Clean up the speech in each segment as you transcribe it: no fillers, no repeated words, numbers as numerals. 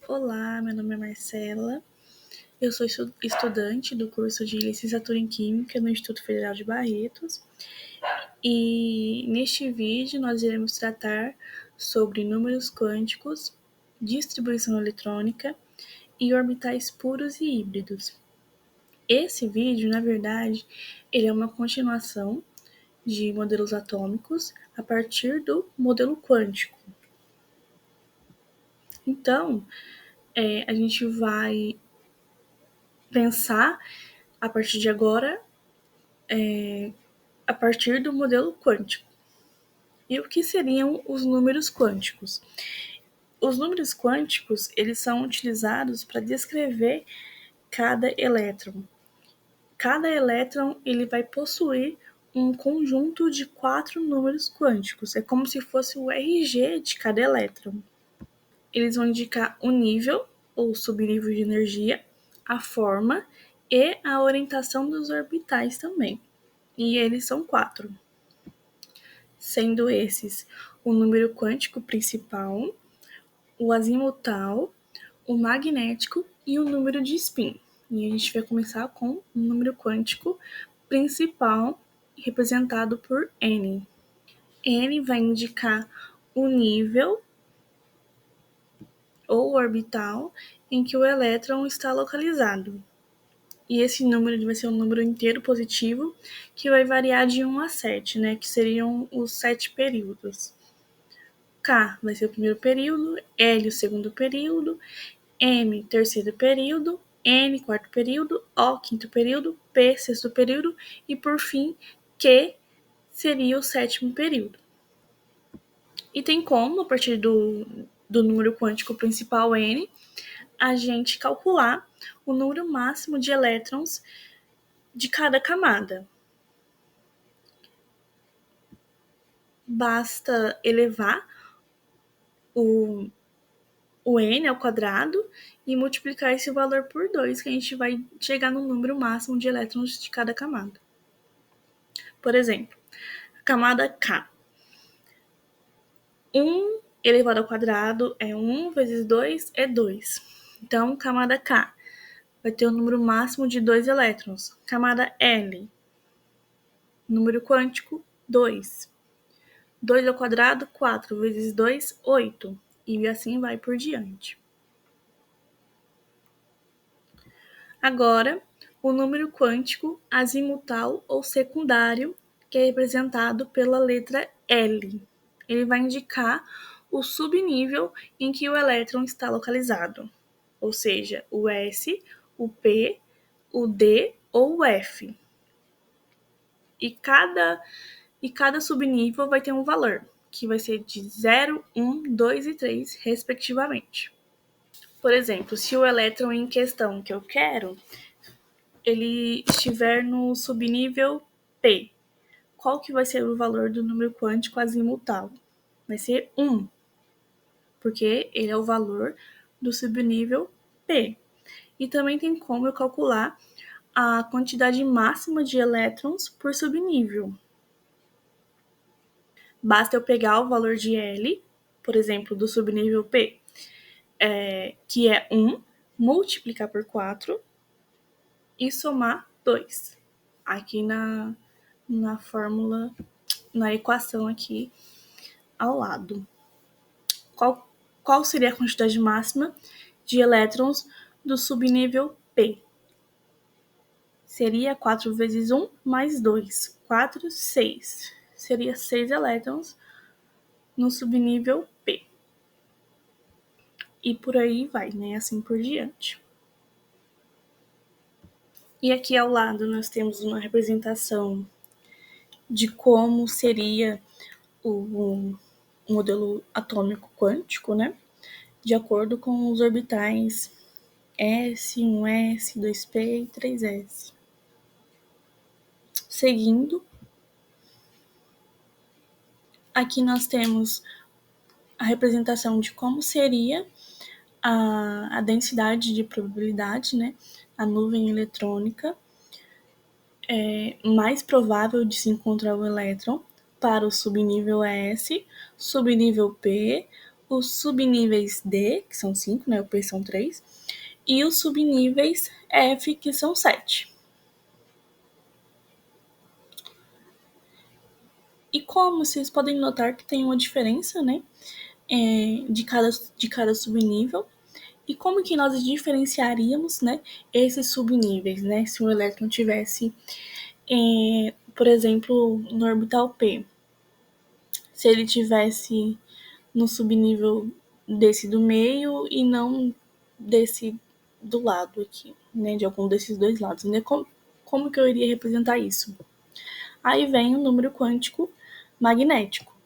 Olá, meu nome é Marcela, eu sou estudante do curso de Licenciatura em Química no Instituto Federal de Barretos e neste vídeo nós iremos tratar sobre números quânticos, distribuição eletrônica e orbitais puros e híbridos. Esse vídeo, na verdade, ele é uma continuação de modelos atômicos a partir do modelo quântico. Então, a gente vai pensar a partir de agora a partir do modelo quântico. E o que seriam os números quânticos? Os números quânticos, eles são utilizados para descrever cada elétron. Cada elétron, ele vai possuir um conjunto de 4 números quânticos. É como se fosse o RG de cada elétron. Eles vão indicar o nível ou subnível de energia, a forma e a orientação dos orbitais também. E eles são 4. Sendo esses o número quântico principal, o azimutal, o magnético e o número de spin. E a gente vai começar com o número quântico principal, representado por N. N vai indicar o nível ou orbital em que o elétron está localizado. E esse número vai ser um número inteiro positivo, que vai variar de 1 a 7, né, que seriam os 7 períodos. K vai ser o primeiro período, L o segundo período, M terceiro período, N quarto período, O quinto período, P sexto período e, por fim, Q seria o sétimo período. E tem como, a partir do número quântico principal N, a gente calcular o número máximo de elétrons de cada camada. Basta elevar o n ao quadrado e multiplicar esse valor por 2, que a gente vai chegar no número máximo de elétrons de cada camada. Por exemplo, a camada K. 1 elevado ao quadrado é 1 vezes 2 é 2. Então, camada K vai ter o número máximo de 2 elétrons. Camada L, número quântico 2. 2 ao quadrado, 4 vezes 2, 8. E assim vai por diante. Agora, o número quântico azimutal ou secundário, que é representado pela letra L. Ele vai indicar o subnível em que o elétron está localizado, ou seja, o S, o P, o D ou o F. E cada subnível vai ter um valor, que vai ser de 0, 1, 2 e 3, respectivamente. Por exemplo, se o elétron em questão que eu quero ele estiver no subnível P, qual que vai ser o valor do número quântico azimutal? Vai ser 1, porque ele é o valor do subnível P. E também tem como eu calcular a quantidade máxima de elétrons por subnível. Basta eu pegar o valor de L, por exemplo, do subnível P, que é 1, multiplicar por 4 e somar 2. Aqui na fórmula, na equação aqui ao lado. Qual seria a quantidade máxima de elétrons do subnível P? Seria 4 vezes 1 mais 2. 4, 6. Seria 6 elétrons no subnível P. E por aí vai, né? Assim por diante. E aqui ao lado nós temos uma representação de como seria o modelo atômico quântico, né? De acordo com os orbitais S, 1s, 2p e 3s. Seguindo, aqui nós temos a representação de como seria a densidade de probabilidade, né? A nuvem eletrônica mais provável de se encontrar o elétron para o subnível S, subnível P, os subníveis D, que são 5, né? O P são 3, e os subníveis F, que são 7. E como vocês podem notar que tem uma diferença, né? De cada subnível. E como que nós diferenciaríamos, né, esses subníveis, né? Se o elétron tivesse, por exemplo, no orbital P, se ele tivesse no subnível desse do meio e não desse do lado aqui, né, de algum desses dois lados, né? Como que eu iria representar isso? Aí vem o número quântico magnético.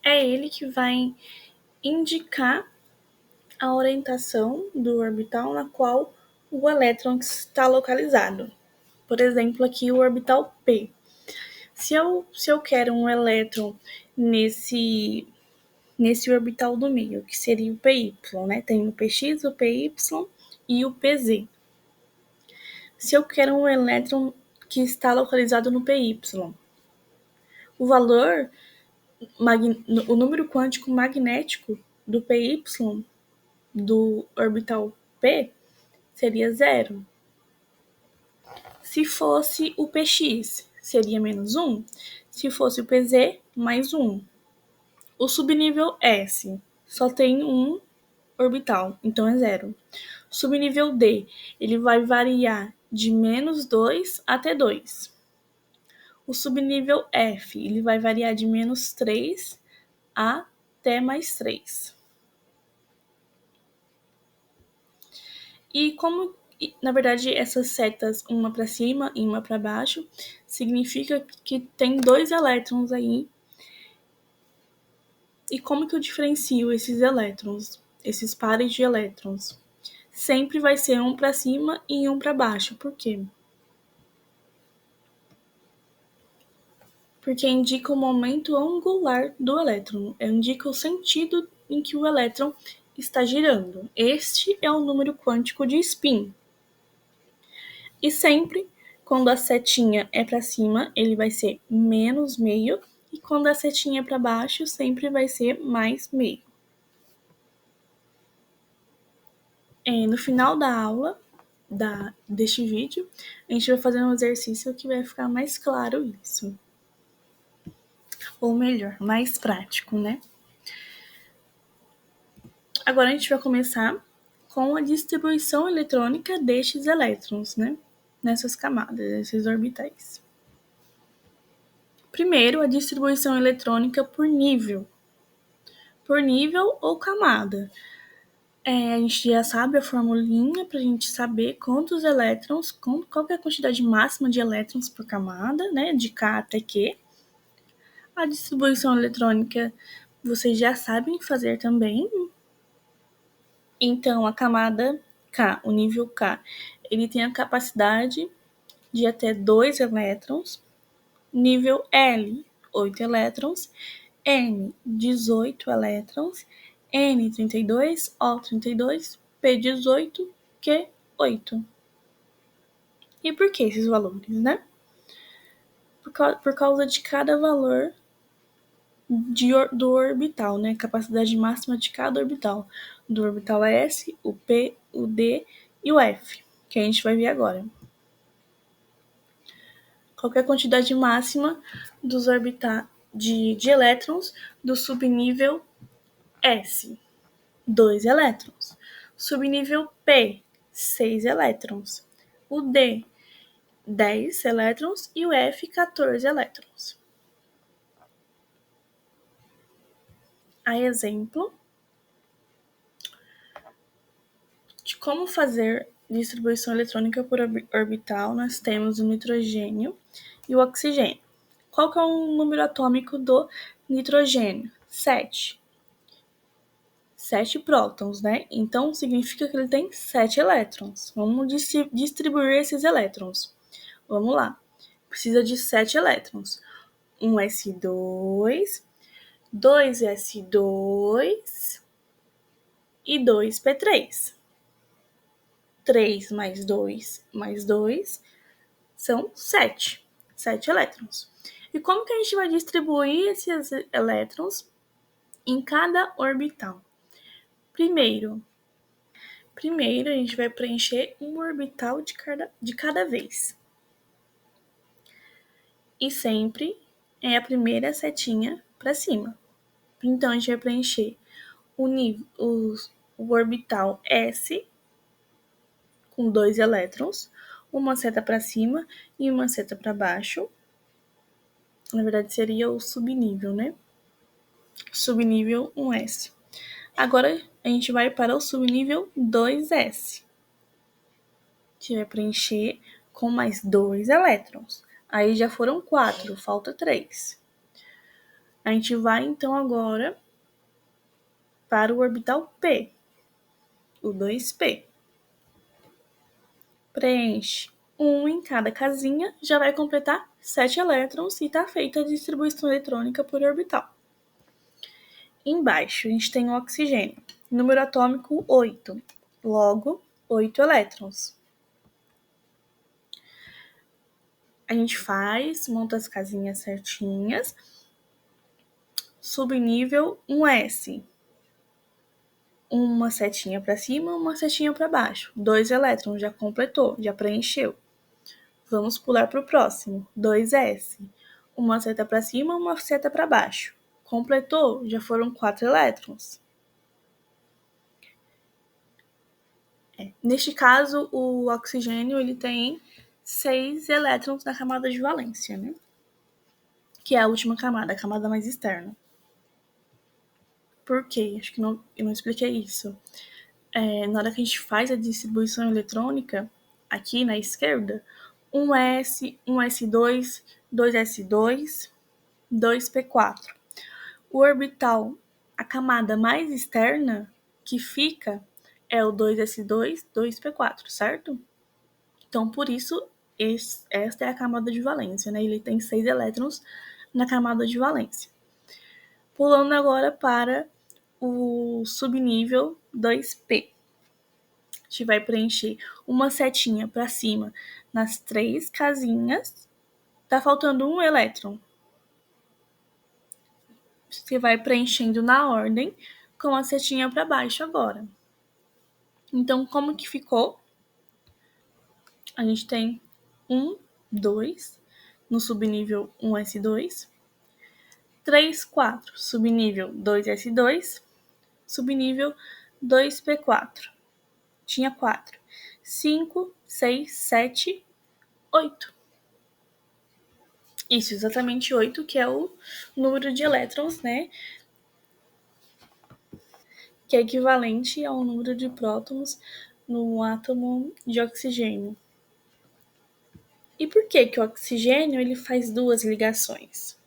É ele que vai indicar a orientação do orbital na qual o elétron está localizado. Por exemplo, aqui o orbital P. Se eu quero um elétron nesse orbital do meio, que seria o PY, né? Tem o PX, o PY e o PZ. Se eu quero um elétron que está localizado no PY, o valor, o número quântico magnético do PY do orbital P seria 0. Se fosse o PX, seria menos 1. Se fosse o PZ, mais 1. O subnível S só tem um orbital, então é 0. Subnível D, ele vai variar de menos 2 até 2. O subnível F, ele vai variar de menos 3 até mais 3. E como, na verdade, essas setas, uma para cima e uma para baixo, significa que tem 2 elétrons aí. E como que eu diferencio esses elétrons, esses pares de elétrons? Sempre vai ser um para cima e um para baixo. Por quê? Porque indica o momento angular do elétron, indica o sentido em que o elétron está girando. Este é o número quântico de spin. E sempre, quando a setinha é para cima, ele vai ser menos meio, e quando a setinha é para baixo, sempre vai ser mais meio. No final da aula, deste vídeo, a gente vai fazer um exercício que vai ficar mais claro isso. Ou melhor, mais prático, né? Agora a gente vai começar com a distribuição eletrônica destes elétrons, né? Nessas camadas, esses orbitais. Primeiro, a distribuição eletrônica por nível. Por nível ou camada. A gente já sabe a formulinha para a gente saber quantos elétrons, qual é a quantidade máxima de elétrons por camada, né? De K até Q. A distribuição eletrônica vocês já sabem fazer também. Então, a camada K, o nível K, ele tem a capacidade de até 2 elétrons. Nível L, 8 elétrons. N, 18 elétrons. N, 32, O, 32, P, 18, Q, 8. E por que esses valores, né? Por causa de cada valor do orbital, né? Capacidade máxima de cada orbital. Do orbital S, o P, o D e o F, que a gente vai ver agora. Qualquer quantidade máxima dos de elétrons do subnível S, 2 elétrons. Subnível P, 6 elétrons. O D, 10 elétrons e o F, 14 elétrons. A exemplo de como fazer distribuição eletrônica por orbital, nós temos o nitrogênio e o oxigênio. Qual que é o número atômico do nitrogênio? 7. 7 prótons, né? Então, significa que ele tem 7 elétrons. Vamos distribuir esses elétrons. Vamos lá. Precisa de 7 elétrons. Um S2, 2 S2 e 2 P3. 3 mais 2 são 7. 7 elétrons. E como que a gente vai distribuir esses elétrons em cada orbital. Primeiro, a gente vai preencher um orbital de cada vez. E sempre é a primeira setinha para cima. Então, a gente vai preencher o orbital S com 2 elétrons, uma seta para cima e uma seta para baixo. Na verdade, seria o subnível, né? Subnível 1S. Agora, a gente vai para o subnível 2S. A gente vai preencher com mais 2 elétrons. Aí já foram 4, falta 3. A gente vai, então, agora para o orbital P, o 2P. Preenche um em cada casinha, já vai completar 7 elétrons e está feita a distribuição eletrônica por orbital. Embaixo, a gente tem o oxigênio, número atômico 8, logo 8 elétrons. A gente monta as casinhas certinhas. Subnível 1S. Uma setinha para cima, uma setinha para baixo. 2 elétrons, já completou, já preencheu. Vamos pular para o próximo, 2S. Uma seta para cima, uma seta para baixo. Completou, já foram 4 elétrons. Neste caso, o oxigênio ele tem 6 elétrons na camada de valência, né? Que é a última camada, a camada mais externa. Por quê? Acho que eu não expliquei isso. Na hora que a gente faz a distribuição eletrônica, aqui na esquerda, 1S, 1S2, 2S2, 2P4. O orbital, a camada mais externa que fica é o 2S2, 2P4, certo? Então, por isso, esta é a camada de valência, né? Ele tem 6 elétrons na camada de valência. Pulando agora para o subnível 2P. A gente vai preencher uma setinha para cima nas 3 casinhas. Tá faltando um elétron. Você vai preenchendo na ordem com a setinha para baixo agora. Então, como que ficou? A gente tem 1, 2 no subnível 1S2, 3, 4, subnível 2S2, subnível 2P4. Tinha 4. 5, 6, 7, 8. Isso, exatamente 8, que é o número de elétrons, né? Que é equivalente ao número de prótons no átomo de oxigênio. E por que o oxigênio ele faz 2 ligações?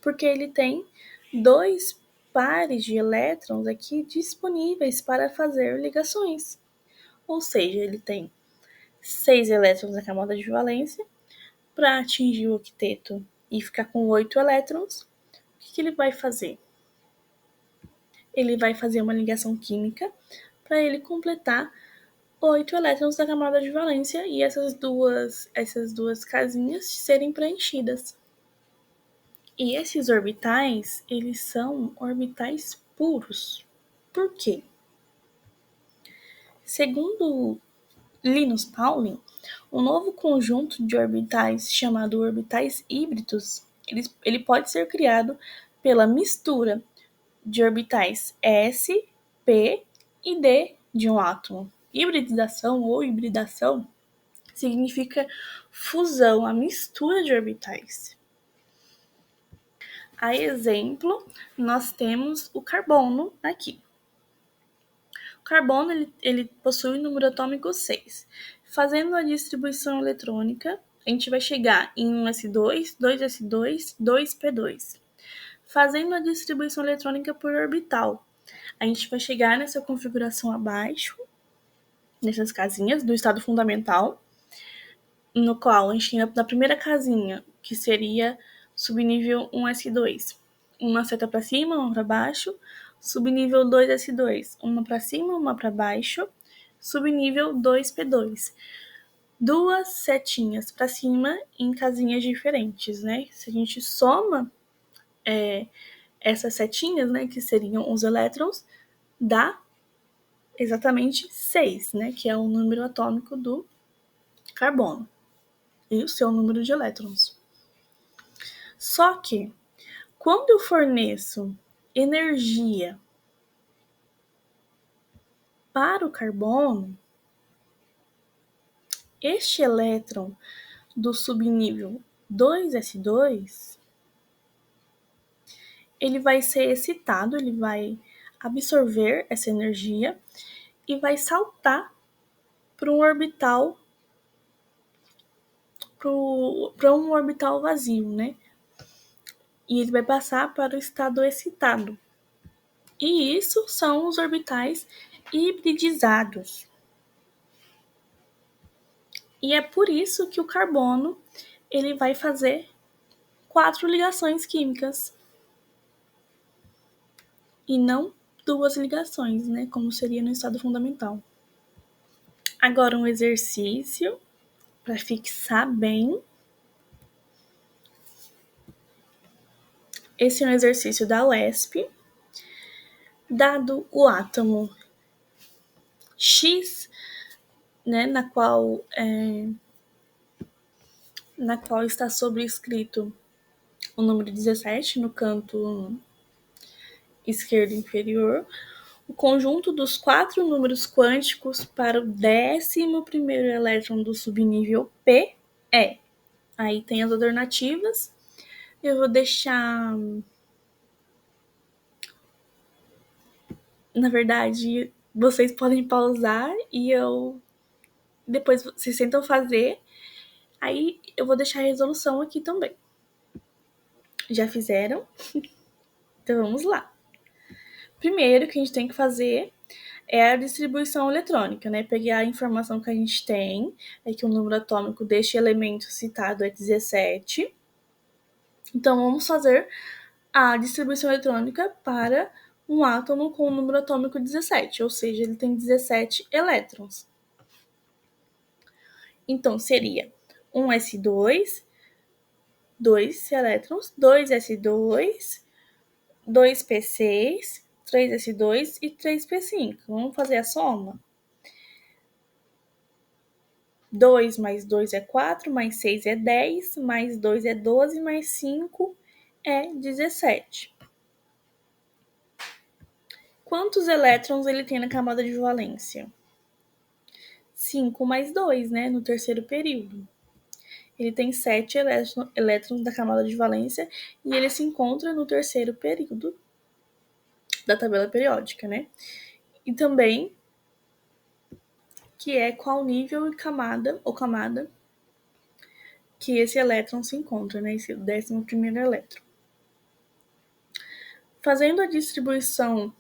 Porque ele tem 2 pares de elétrons aqui disponíveis para fazer ligações. Ou seja, ele tem 6 elétrons na camada de valência. Para atingir o octeto e ficar com 8 elétrons, o que ele vai fazer? Ele vai fazer uma ligação química para ele completar 8 elétrons da camada de valência e essas duas casinhas serem preenchidas. E esses orbitais, eles são orbitais puros. Por quê? Segundo Linus Pauling, um novo conjunto de orbitais chamado orbitais híbridos, ele pode ser criado pela mistura de orbitais S, P e D de um átomo. Hibridização ou hibridação significa fusão, a mistura de orbitais. A exemplo, nós temos o carbono aqui. O carbono ele possui o número atômico 6. Fazendo a distribuição eletrônica, a gente vai chegar em 1s2, 2s2, 2p2. Fazendo a distribuição eletrônica por orbital, a gente vai chegar nessa configuração abaixo, nessas casinhas do estado fundamental, no qual a gente na primeira casinha, que seria subnível 1s2, uma seta para cima, uma para baixo, subnível 2s2, uma para cima, uma para baixo, subnível 2p2. 2 setinhas para cima em casinhas diferentes, né? Se a gente soma essas setinhas, né, que seriam os elétrons, dá exatamente 6, né, que é o número atômico do carbono e o seu número de elétrons. Só que, quando eu forneço energia para o carbono, este elétron do subnível 2s2, ele vai ser excitado, ele vai absorver essa energia e vai saltar para um orbital vazio, né? E ele vai passar para o estado excitado. E isso são os orbitais hibridizados. E é por isso que o carbono ele vai fazer 4 ligações químicas e não 2 ligações, né? Como seria no estado fundamental. Agora um exercício para fixar bem. Esse é um exercício da UESP. Dado o átomo X, né, na qual está sobrescrito o número 17 no canto esquerdo inferior, o conjunto dos 4 números quânticos para o 11º elétron do subnível P é. Aí tem as alternativas. Eu vou deixar... Na verdade, vocês podem pausar e depois vocês tentam fazer. Aí eu vou deixar a resolução aqui também. Já fizeram? Então vamos lá. Primeiro que a gente tem que fazer é a distribuição eletrônica, né? Pegar a informação que a gente tem, é que o número atômico deste elemento citado é 17. Então vamos fazer a distribuição eletrônica para um átomo com o número atômico 17, ou seja, ele tem 17 elétrons. Então seria 1s2, 2 elétrons, 2s2, 2p6, 3s2 e 3p5. Vamos fazer a soma? 2 mais 2 é 4, mais 6 é 10, mais 2 é 12, mais 5 é 17. Quantos elétrons ele tem na camada de valência? 5 mais 2, né? No terceiro período. Ele tem 7 elétrons da camada de valência e ele se encontra no terceiro período da tabela periódica, né? E também que é qual nível e camada que esse elétron se encontra, né? Esse 11º elétron. Fazendo a distribuição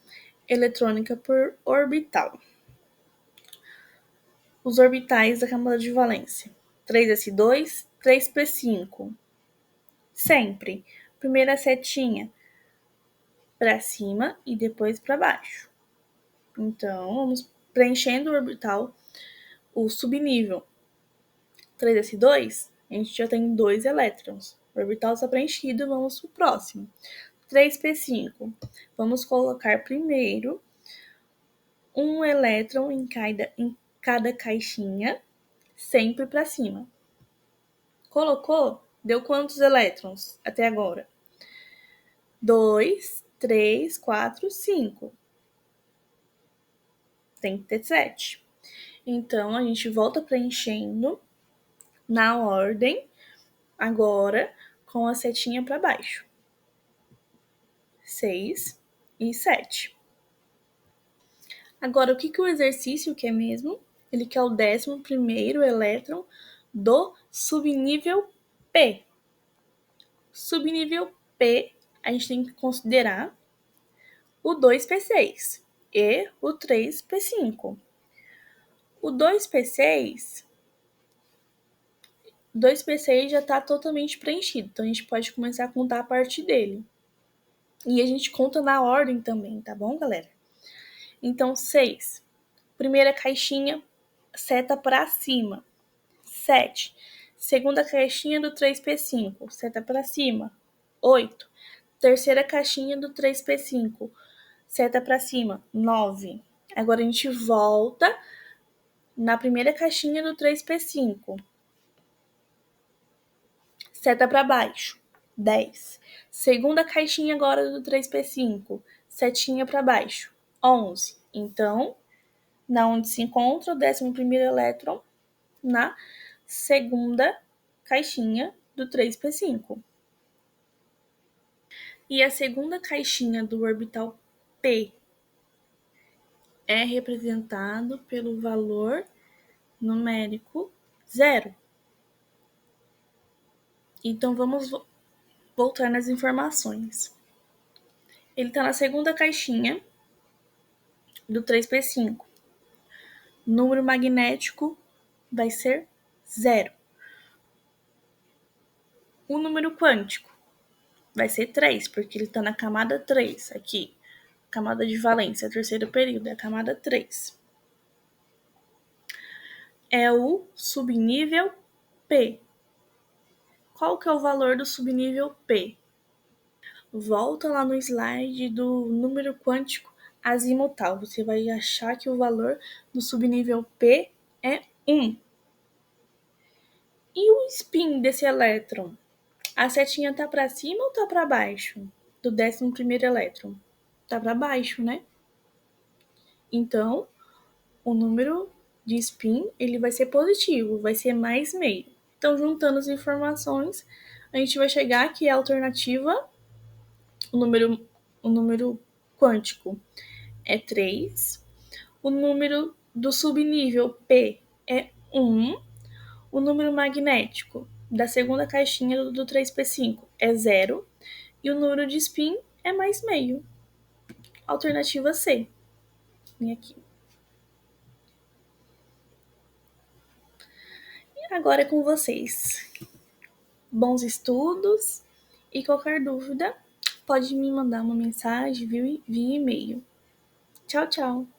eletrônica por orbital. Os orbitais da camada de valência. 3s2, 3p5. Sempre. Primeira setinha para cima e depois para baixo. Então, vamos preenchendo o orbital, o subnível 3s2, a gente já tem 2 elétrons. O orbital está preenchido, vamos para o próximo. 3p5, vamos colocar primeiro um elétron em cada caixinha, sempre para cima. Colocou? Deu quantos elétrons até agora? 2, 3, 4, 5. Tem que ter 7. Então, a gente volta preenchendo na ordem, agora com a setinha para baixo. 6 e 7. Agora, o que o exercício quer mesmo? Ele quer o 11º elétron do subnível P. Subnível P, a gente tem que considerar o 2p6 e o 3p5. O 2p6 já está totalmente preenchido, então a gente pode começar a contar a partir dele. E a gente conta na ordem também, tá bom, galera? Então, 6. Primeira caixinha, seta para cima. 7. Segunda caixinha do 3p5, seta para cima. 8. Terceira caixinha do 3p5. Seta para cima, 9. Agora a gente volta na primeira caixinha do 3p5. Seta para baixo, 10. Segunda caixinha agora do 3p5. Setinha para baixo, 11. Então, na onde se encontra o 11º elétron? Na segunda caixinha do 3p5. E a segunda caixinha do orbital P é representado pelo valor numérico 0. Então, vamos voltar nas informações. Ele está na segunda caixinha do 3p5. Número magnético vai ser 0. O número quântico vai ser 3, porque ele está na camada 3 aqui. Camada de valência, terceiro período, é a camada 3. É o subnível P. Qual que é o valor do subnível P? Volta lá no slide do número quântico azimutal. Você vai achar que o valor do subnível P é 1. E o spin desse elétron? A setinha tá para cima ou tá para baixo? Do 11º elétron? Tá para baixo, né? Então, o número de spin ele vai ser positivo, vai ser mais meio. Então, juntando as informações, a gente vai chegar que a alternativa, o número quântico é 3, o número do subnível P é 1, o número magnético da segunda caixinha do 3p5 é 0 e o número de spin é mais meio. Alternativa C. E aqui. E agora é com vocês. Bons estudos e qualquer dúvida pode me mandar uma mensagem via e-mail. Tchau, tchau!